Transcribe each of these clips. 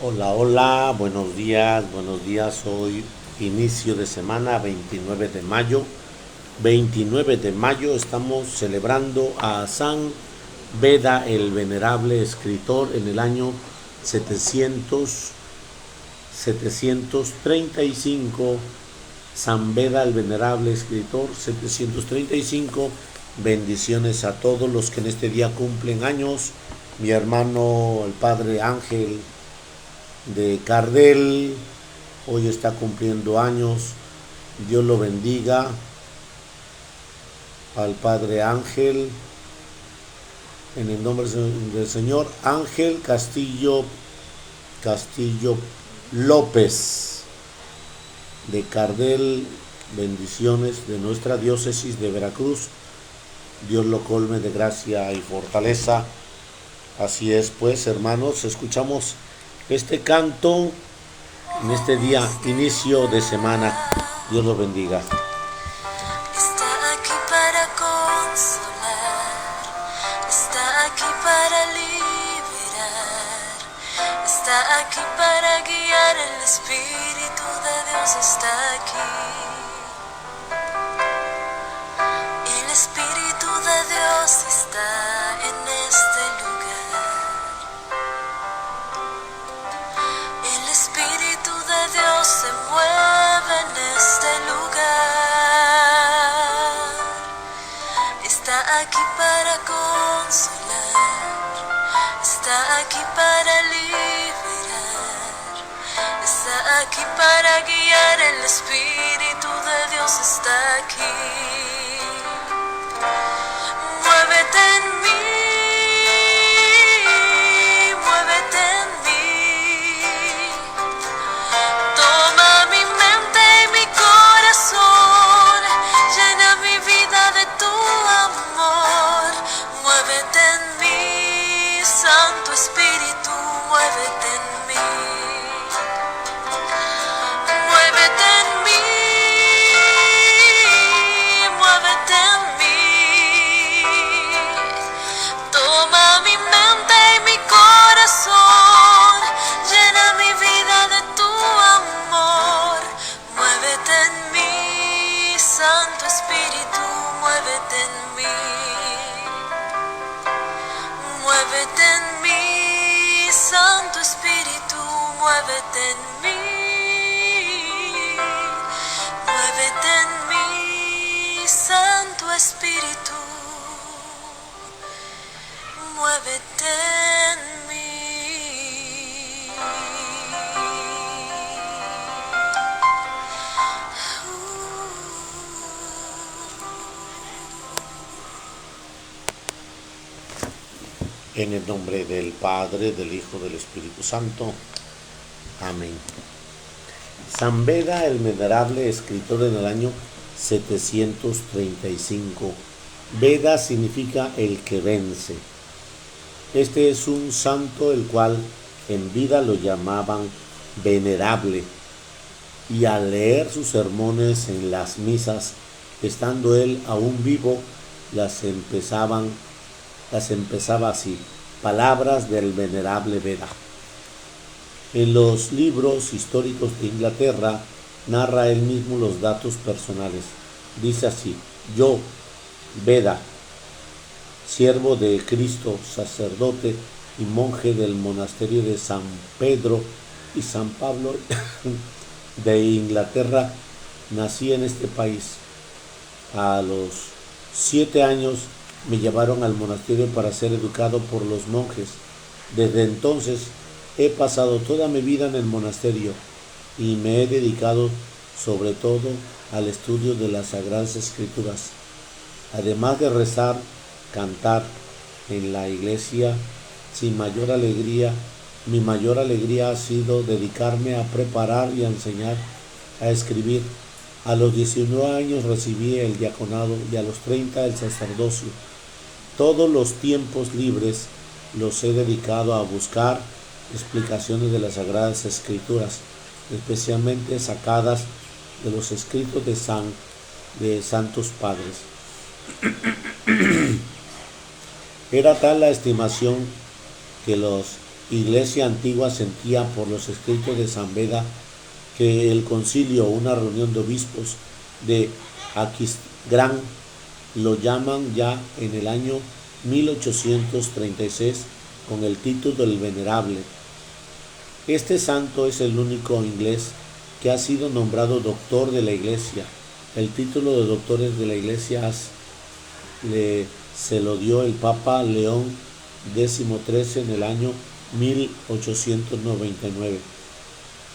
Hola, hola, buenos días, hoy inicio de semana, 29 de mayo. 29 de mayo estamos celebrando a San Beda el Venerable, escritor en el año 735. San Beda el Venerable, escritor, 735. Bendiciones a todos los que en este día cumplen años. Mi hermano, el padre Ángel de Cardel, hoy está cumpliendo años. Dios lo bendiga al Padre Ángel, en el nombre del Señor. Ángel Castillo López de Cardel, bendiciones de nuestra diócesis de Veracruz. Dios lo colme de gracia y fortaleza. Así es, pues, hermanos, escuchamos este canto en este día, inicio de semana. Dios lo bendiga. Está aquí para consolar, está aquí para liberar, está aquí para guiar. El Espíritu de Dios está aquí. El Espíritu de Dios está en este lugar. El Espíritu de Dios se mueve en este lugar. Está aquí para consolar, está aquí para liberar, está aquí para guiar. El Espíritu de Dios está aquí. Muévete en mí, muévete en mí. Toma mi mente y mi corazón, llena mi vida de tu amor. Muévete en mí, Santo Espíritu, muévete en mí. Muévete en mí, muévete en mí. Toma mi mente y mi corazón, llena mi vida de tu amor. Muévete en mí, Santo Espíritu, muévete en mí. Muévete en mí, Santo Espíritu, muévete en mí. Muévete en mí, Santo Espíritu, muévete en mí. En el nombre del Padre, del Hijo, del Espíritu Santo. Amén. San Beda el Venerable, escritor en el año 735. Beda significa el que vence. Este es un santo el cual en vida lo llamaban venerable, y al leer sus sermones en las misas, estando él aún vivo, las empezaba así: palabras del venerable Beda. En los libros históricos de Inglaterra narra él mismo los datos personales. Dice así: yo, Beda, siervo de Cristo, sacerdote y monje del monasterio de San Pedro y San Pablo de Inglaterra, nací en este país. A los 7 años me llevaron al monasterio para ser educado por los monjes. Desde entonces he pasado toda mi vida en el monasterio y me he dedicado sobre todo al estudio de las Sagradas Escrituras. Además de rezar, cantar en la iglesia, mi mayor alegría ha sido dedicarme a preparar y a enseñar a escribir. A los 19 años recibí el diaconado y a los 30 el sacerdocio. Todos los tiempos libres los he dedicado a buscar explicaciones de las Sagradas Escrituras, especialmente sacadas de los escritos de santos padres. Era tal la estimación que los Iglesia antigua sentía por los escritos de San Beda que el concilio, una reunión de obispos de Aquisgrán, lo llaman ya en el año 1836 con el título del Venerable. Este santo es el único inglés que ha sido nombrado doctor de la Iglesia. El título de doctores de la Iglesia se lo dio el Papa León XIII en el año 1899.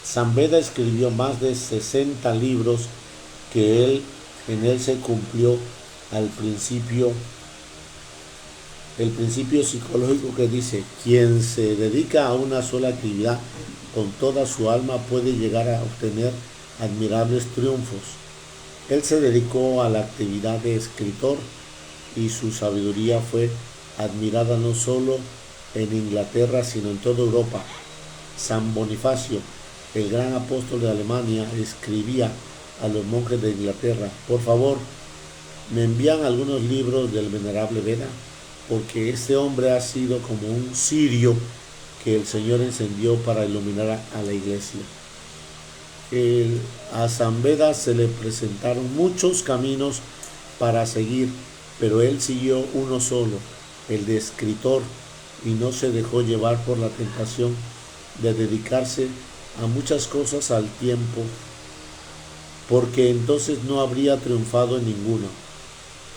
San Beda escribió más de 60 libros que en él se cumplió el principio psicológico que dice: quien se dedica a una sola actividad con toda su alma puede llegar a obtener admirables triunfos. Él se dedicó a la actividad de escritor y su sabiduría fue admirada no solo en Inglaterra sino en toda Europa. San Bonifacio, el gran apóstol de Alemania, escribía a los monjes de Inglaterra: por favor, me envían algunos libros del Venerable Beda, porque este hombre ha sido como un cirio que el Señor encendió para iluminar a la Iglesia. A San Beda se le presentaron muchos caminos para seguir, pero él siguió uno solo, el de escritor, y no se dejó llevar por la tentación de dedicarse a muchas cosas al tiempo, porque entonces no habría triunfado en ninguna.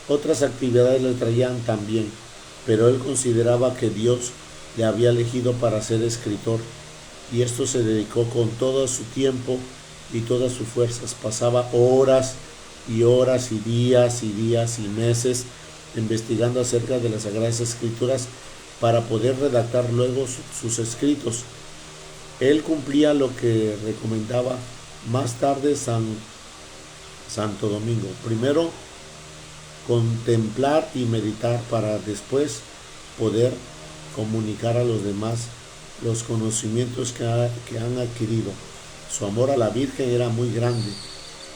Otras actividades le traían también, pero él consideraba que Dios le había elegido para ser escritor, y esto se dedicó con todo su tiempo y todas sus fuerzas. Pasaba horas y horas y días y meses investigando acerca de las Sagradas Escrituras para poder redactar luego sus escritos. Él cumplía lo que recomendaba más tarde Santo Domingo: primero contemplar y meditar para después poder comunicar a los demás los conocimientos que han adquirido. Su amor a la Virgen era muy grande,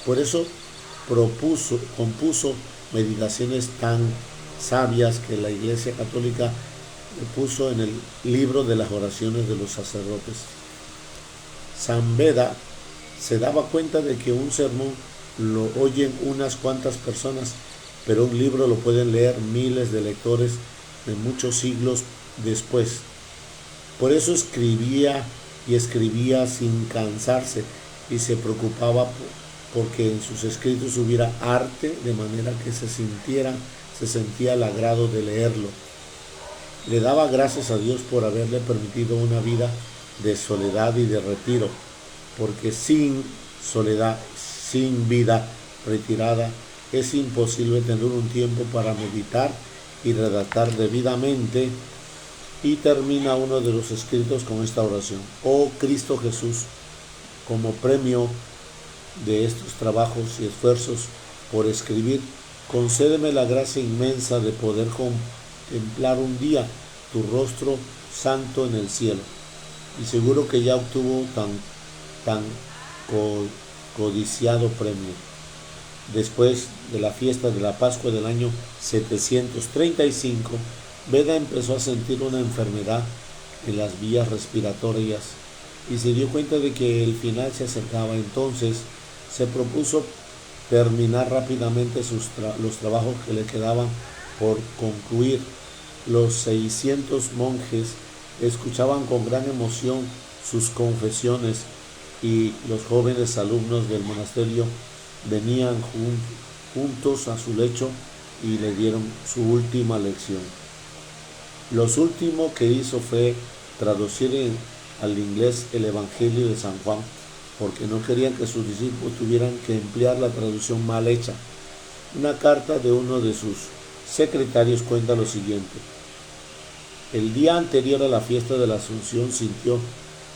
por eso compuso meditaciones tan sabias que la Iglesia Católica puso en el libro de las oraciones de los sacerdotes. San Beda se daba cuenta de que un sermón lo oyen unas cuantas personas, pero un libro lo pueden leer miles de lectores de muchos siglos después. Por eso escribía y escribía sin cansarse, y se preocupaba porque en sus escritos hubiera arte, de manera que se sentía el agrado de leerlo. Le daba gracias a Dios por haberle permitido una vida de soledad y de retiro, porque sin soledad, sin vida retirada, es imposible tener un tiempo para meditar y redactar debidamente. Y termina uno de los escritos con esta oración: oh Cristo Jesús, como premio de estos trabajos y esfuerzos por escribir, concédeme la gracia inmensa de poder contemplar un día tu rostro santo en el cielo. Y seguro que ya obtuvo tan codiciado premio. Después de la fiesta de la Pascua del año 735, Beda empezó a sentir una enfermedad en las vías respiratorias y se dio cuenta de que el final se acercaba. Entonces se propuso terminar rápidamente los trabajos que le quedaban por concluir. Los 600 monjes escuchaban con gran emoción sus confesiones, y los jóvenes alumnos del monasterio venían juntos a su lecho y le dieron su última lección. Lo último que hizo fue traducir al inglés el Evangelio de San Juan, porque no querían que sus discípulos tuvieran que emplear la traducción mal hecha. Una carta de uno de sus secretarios cuenta lo siguiente: el día anterior a la fiesta de la Asunción sintió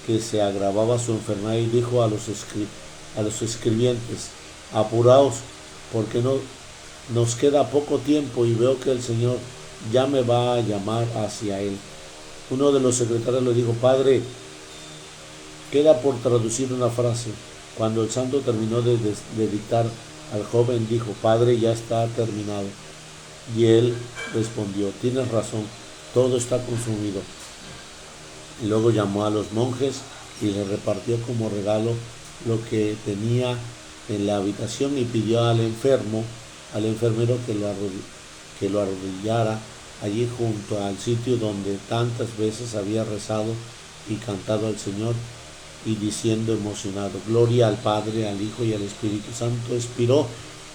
que se agravaba su enfermedad y dijo a los escribientes: apuraos, porque nos queda poco tiempo y veo que el Señor ya me va a llamar hacia él. Uno de los secretarios le dijo: padre, queda por traducir una frase. Cuando el santo terminó de dictar, al joven dijo: padre, ya está terminado. Y él respondió: tienes razón, todo está consumido. Luego llamó a los monjes y les repartió como regalo lo que tenía en la habitación y pidió al enfermero que lo arrodillara allí junto al sitio donde tantas veces había rezado y cantado al Señor, y diciendo emocionado: gloria al Padre, al Hijo y al Espíritu Santo. Expiró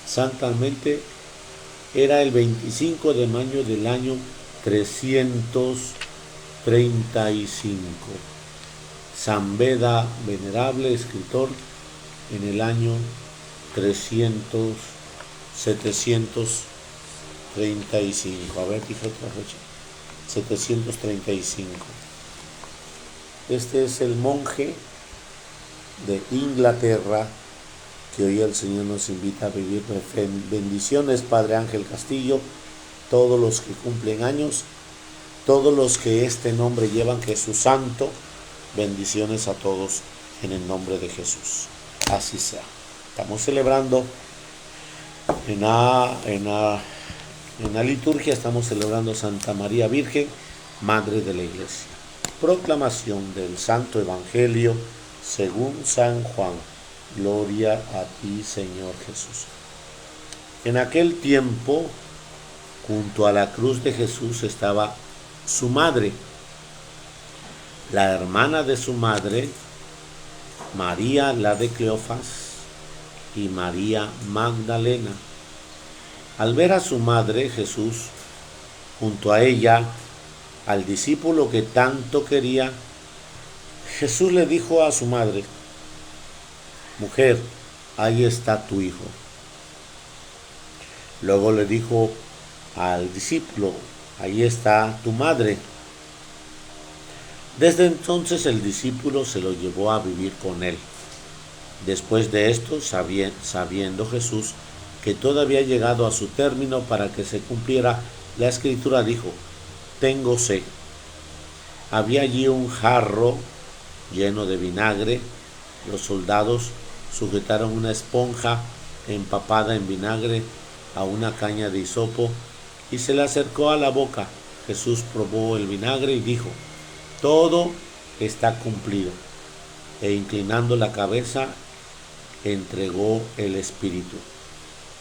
santamente. Era el 25 de mayo del año 335. San Beda Venerable, escritor, en el año 735. A ver, dije otra fecha. 735. Este es el monje de Inglaterra que hoy el Señor nos invita a vivir. Bendiciones, Padre Ángel Castillo, todos los que cumplen años, todos los que este nombre llevan, Jesús Santo, bendiciones a todos en el nombre de Jesús. Así sea. Estamos celebrando en la liturgia, estamos celebrando Santa María Virgen, Madre de la Iglesia. Proclamación del Santo Evangelio según San Juan. Gloria a ti, Señor Jesús. En aquel tiempo, junto a la cruz de Jesús estaba su madre, la hermana de su madre, María la de Cleofas, y María Magdalena. Al ver a su madre, Jesús, junto a ella, al discípulo que tanto quería, Jesús le dijo a su madre: mujer, ahí está tu hijo. Luego le dijo al discípulo: ahí está tu madre. Desde entonces el discípulo se lo llevó a vivir con él. Después de esto, sabiendo Jesús que todo había llegado a su término para que se cumpliera la escritura, dijo: tengo sed. Había allí un jarro lleno de vinagre. Los soldados sujetaron una esponja empapada en vinagre a una caña de hisopo y se le acercó a la boca. Jesús probó el vinagre y dijo: todo está cumplido. E inclinando la cabeza, entregó el espíritu.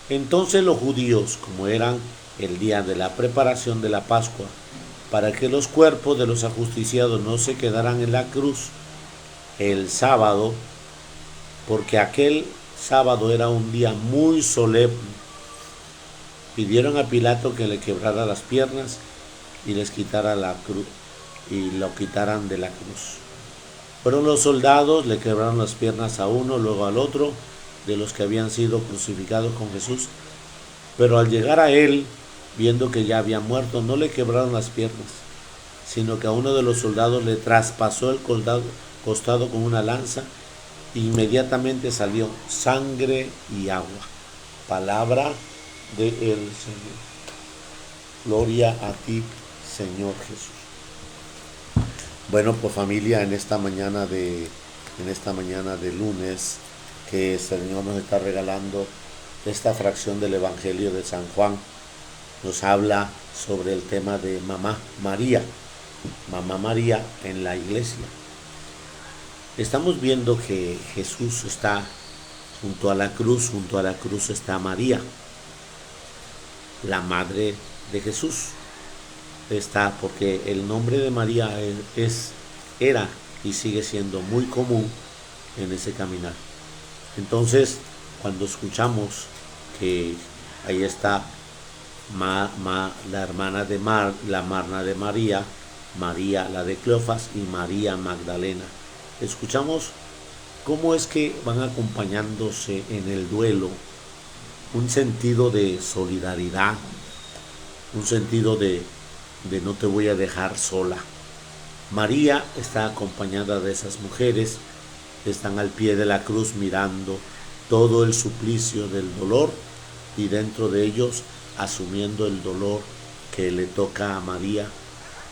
Entonces los judíos, como eran el día de la preparación de la Pascua, para que los cuerpos de los ajusticiados no se quedaran en la cruz el sábado, porque aquel sábado era un día muy solemne, pidieron a Pilato que le quebrara las piernas y les quitara la cruz y lo quitaran de la cruz. Fueron los soldados, le quebraron las piernas a uno, luego al otro, de los que habían sido crucificados con Jesús. Pero al llegar a él, viendo que ya había muerto, no le quebraron las piernas, sino que a uno de los soldados le traspasó el costado con una lanza, e inmediatamente salió sangre y agua. Palabra del Señor. Gloria a ti, Señor Jesús. Bueno, pues familia, en esta mañana de lunes, que el Señor nos está regalando esta fracción del Evangelio de San Juan, nos habla sobre el tema de Mamá María en la iglesia. Estamos viendo que Jesús está junto a la cruz está María, la madre de Jesús. Está porque el nombre de María era y sigue siendo muy común en ese caminar. Entonces, cuando escuchamos que ahí está la hermana de la hermana de María, María la de Cleofas y María Magdalena, escuchamos cómo es que van acompañándose en el duelo, un sentido de solidaridad, un sentido de no te voy a dejar sola. María está acompañada de esas mujeres que están al pie de la cruz mirando todo el suplicio del dolor, y dentro de ellos asumiendo el dolor que le toca a María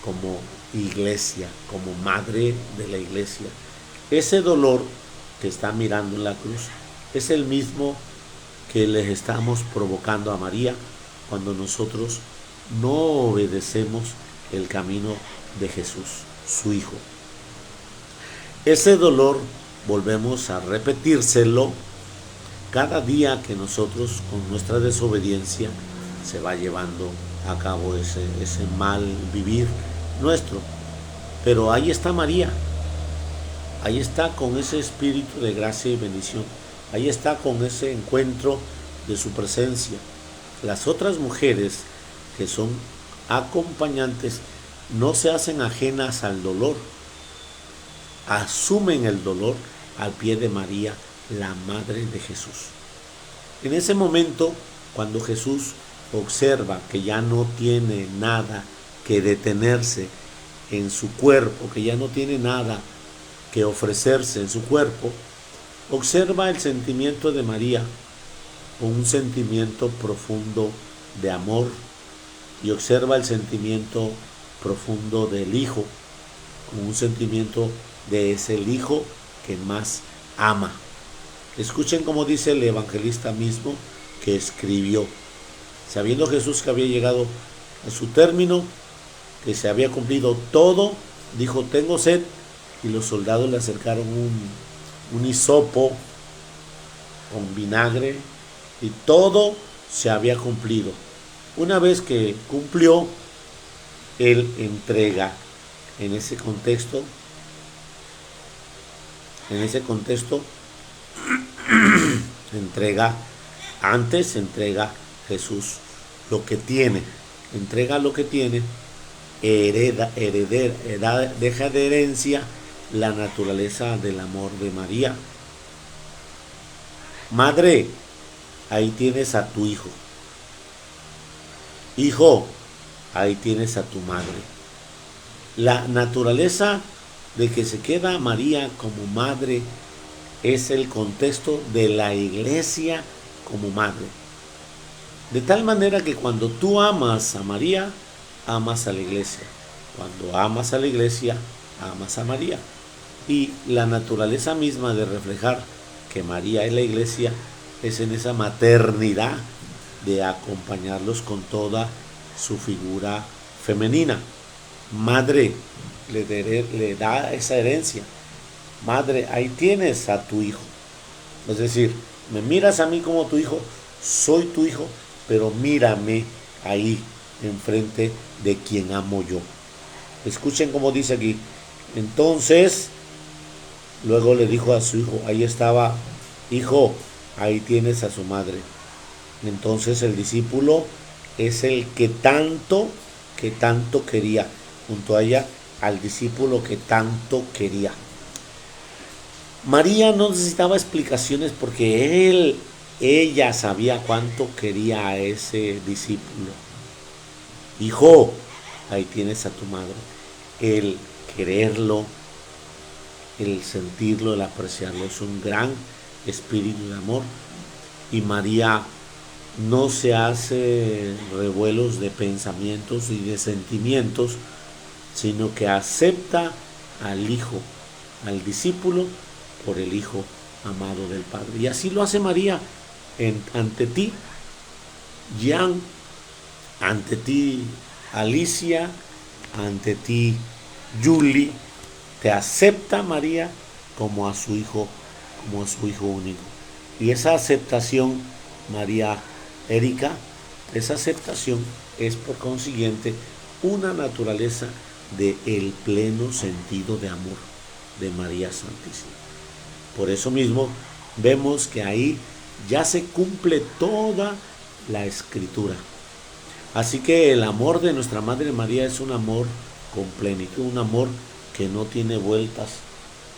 como iglesia, como madre de la iglesia. Ese dolor que está mirando en la cruz es el mismo que les estamos provocando a María cuando nosotros no obedecemos el camino de Jesús, su Hijo. Ese dolor volvemos a repetírselo cada día que nosotros con nuestra desobediencia se va llevando a cabo ese mal vivir nuestro. Pero ahí está María, ahí está con ese espíritu de gracia y bendición, ahí está con ese encuentro de su presencia. Las otras mujeres que son acompañantes no se hacen ajenas al dolor, asumen el dolor al pie de María, la madre de Jesús. En ese momento, cuando Jesús observa que ya no tiene nada que detenerse en su cuerpo, que ya no tiene nada que ofrecerse en su cuerpo, observa el sentimiento de María, un sentimiento profundo de amor, y observa el sentimiento profundo del Hijo, un sentimiento de ese Hijo que más ama. Escuchen cómo dice el evangelista mismo que escribió. Sabiendo Jesús que había llegado a su término, que se había cumplido todo, dijo: tengo sed. Y los soldados le acercaron un hisopo con vinagre, y todo se había cumplido. Una vez que cumplió, él entrega en ese contexto entrega Jesús lo que tiene, entrega lo que tiene, deja de herencia la naturaleza del amor de María. Madre, ahí tienes a tu hijo. Hijo, ahí tienes a tu madre. La naturaleza de que se queda María como madre es el contexto de la iglesia como madre. De tal manera que cuando tú amas a María, amas a la iglesia. Cuando amas a la iglesia, amas a María. Y la naturaleza misma de reflejar que María es la iglesia es en esa maternidad de acompañarlos con toda su figura femenina. Madre le da esa herencia. Madre, ahí tienes a tu hijo. Es decir, me miras a mí como tu hijo, soy tu hijo, pero mírame ahí enfrente de quien amo yo. Escuchen cómo dice aquí. Entonces, luego le dijo a su hijo, ahí estaba: hijo, ahí tienes a su madre. Entonces el discípulo es el que tanto quería, junto a ella, al discípulo que tanto quería. María no necesitaba explicaciones porque ella sabía cuánto quería a ese discípulo. Hijo, ahí tienes a tu madre. El quererlo, el sentirlo, el apreciarlo, es un gran espíritu de amor. Y María no se hace revuelos de pensamientos y de sentimientos, sino que acepta al hijo, al discípulo, por el Hijo amado del Padre. Y así lo hace María ante ti, Jan, ante ti, Alicia, ante ti, Julie. Te acepta María como a su hijo único. Y esa aceptación, María Erika, esa aceptación es por consiguiente una naturaleza del pleno sentido de amor de María Santísima. Por eso mismo vemos que ahí ya se cumple toda la Escritura. Así que el amor de nuestra Madre María es un amor con plenitud, un amor que no tiene vueltas,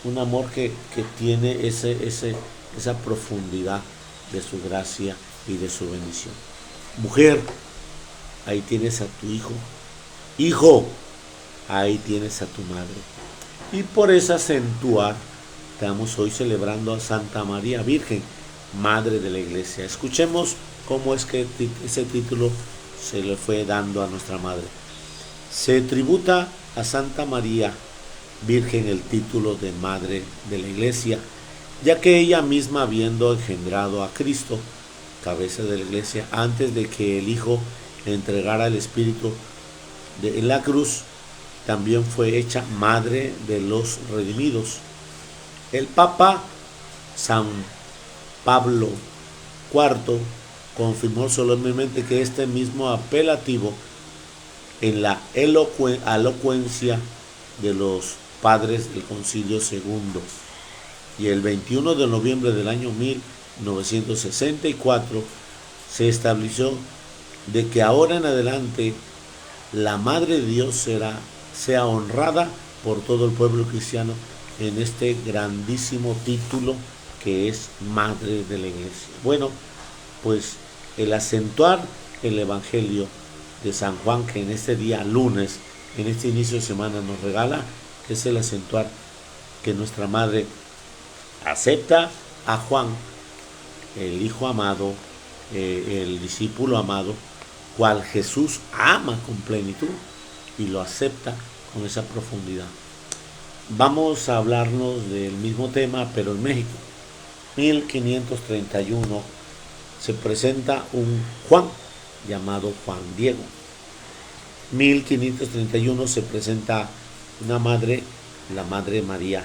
un amor que tiene esa profundidad de su gracia y de su bendición. Mujer, ahí tienes a tu hijo. Hijo, ahí tienes a tu madre. Y por ese acentuar, estamos hoy celebrando a Santa María Virgen, Madre de la Iglesia. Escuchemos cómo es que ese título se le fue dando a nuestra Madre. Se tributa a Santa María Virgen el título de Madre de la Iglesia, ya que ella misma, habiendo engendrado a Cristo, cabeza de la Iglesia, antes de que el Hijo entregara el Espíritu en la cruz, también fue hecha Madre de los redimidos. El Papa San Pablo IV confirmó solemnemente que este mismo apelativo en la elocuencia de los padres del Concilio II. Y el 21 de noviembre del año 1964 se estableció de que ahora en adelante la Madre de Dios sea honrada por todo el pueblo cristiano en este grandísimo título que es Madre de la Iglesia. Bueno, pues el acentuar el Evangelio de San Juan, que en este día lunes, en este inicio de semana nos regala, es el acentuar que nuestra Madre acepta a Juan, el Hijo amado, el discípulo amado, cual Jesús ama con plenitud y lo acepta con esa profundidad. Vamos a hablarnos del mismo tema, pero en México. 1531 se presenta un Juan llamado Juan Diego. 1531 se presenta una madre, la Madre María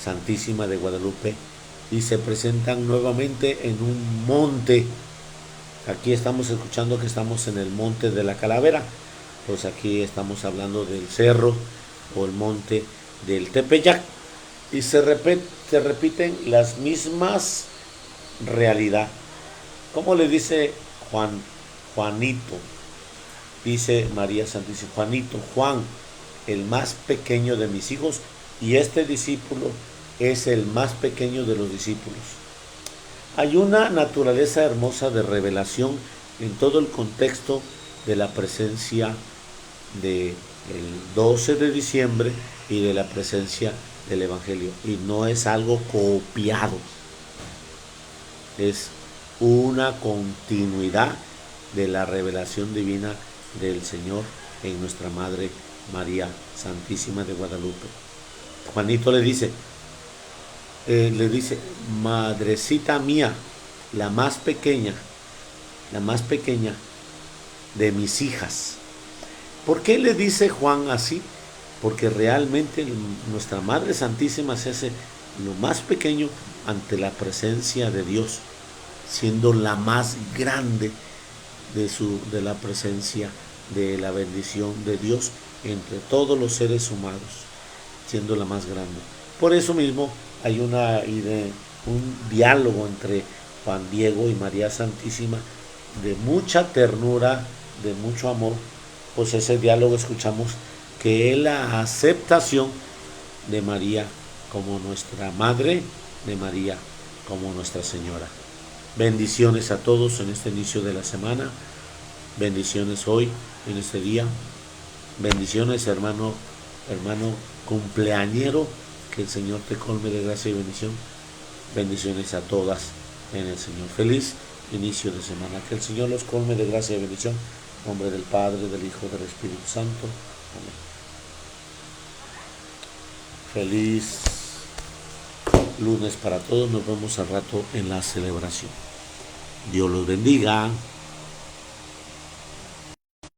Santísima de Guadalupe, y se presentan nuevamente en un monte. Aquí estamos escuchando que estamos en el Monte de la Calavera, pues aquí estamos hablando del cerro o el monte del Tepeyac, y se repiten las mismas realidades. ¿Cómo le dice Juanito? Dice María Santísima, Juanito, Juan, el más pequeño de mis hijos, y este discípulo es el más pequeño de los discípulos. Hay una naturaleza hermosa de revelación en todo el contexto de la presencia del 12 de diciembre y de la presencia del Evangelio. Y no es algo copiado, es una continuidad de la revelación divina del Señor en nuestra Madre María Santísima de Guadalupe. Juanito le dice, madrecita mía, la más pequeña de mis hijas. ¿Por qué le dice Juan así? Porque realmente nuestra Madre Santísima se hace lo más pequeño ante la presencia de Dios, siendo la más grande de la presencia, de la bendición de Dios entre todos los seres humanos, siendo la más grande. Por eso mismo hay un diálogo entre Juan Diego y María Santísima de mucha ternura, de mucho amor. Pues ese diálogo escuchamos que es la aceptación de María como nuestra Madre, de María como Nuestra Señora. Bendiciones a todos en este inicio de la semana. Bendiciones hoy, en este día. Bendiciones, hermano cumpleañero. Que el Señor te colme de gracia y bendición. Bendiciones a todas en el Señor. Feliz inicio de semana. Que el Señor los colme de gracia y bendición. En nombre del Padre, del Hijo, del Espíritu Santo. Amén. Feliz lunes para todos. Nos vemos al rato en la celebración. Dios los bendiga.